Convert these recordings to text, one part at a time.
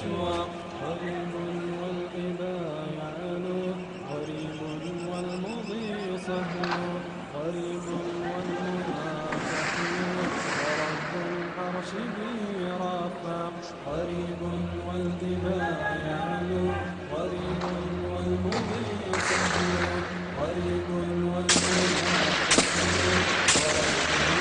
الأشواق. غريب والإباء يعلو، غريب والمضي صهو، غريب والمنافق ورب العرش بي رافق. غريب والإباء يعلو، غريب والمضي صهو، غريب والمنافق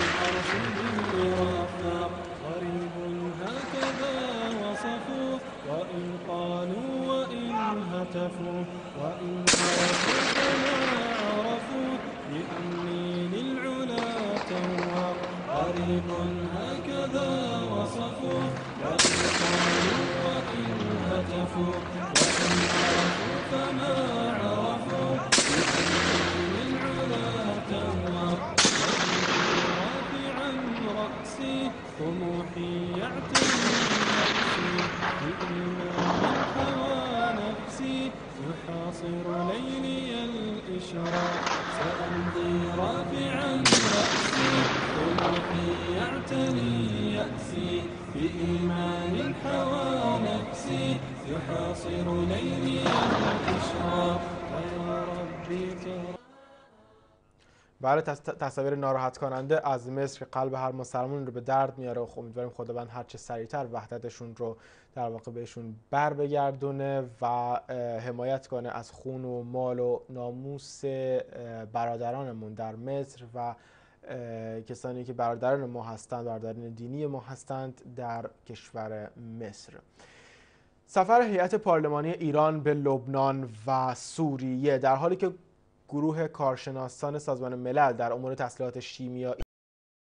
العرش بي رافق. غريب هكذا وصفوا، وإن قالوا وإن هتفوا، وإن عرفوا فما عرفوا بأني للعلا توق. غريب هكذا وصفوا، وإن قالوا وإن هتفوا، وإن عرفوا فما عرفوا بأني للعلا توق. رأسي طموحي يعتني نفسي، بإيمان حوى نفسي يحاصر ليلي الإشراق. سأمضي رافعا رأسي طموحي يعتني يأسي، بإيمان حوى نفسي يحاصر ليلي الإشراق. يا ربي بله، تصاویر ناراحت کننده از مصر که قلب هر مسلمان رو به درد میاره و امیدواریم خداوند هر چه سریعتر وحدتشون رو در واقع بهشون بر بگردونه و حمایت کنه از خون و مال و ناموس برادرانمون در مصر و کسانی که برادران ما هستند، برادران دینی ما هستند در کشور مصر. سفر هیئت پارلمانی ایران به لبنان و سوریه در حالی که گروه کارشناسان سازمان ملل در امور تسلیحات شیمیایی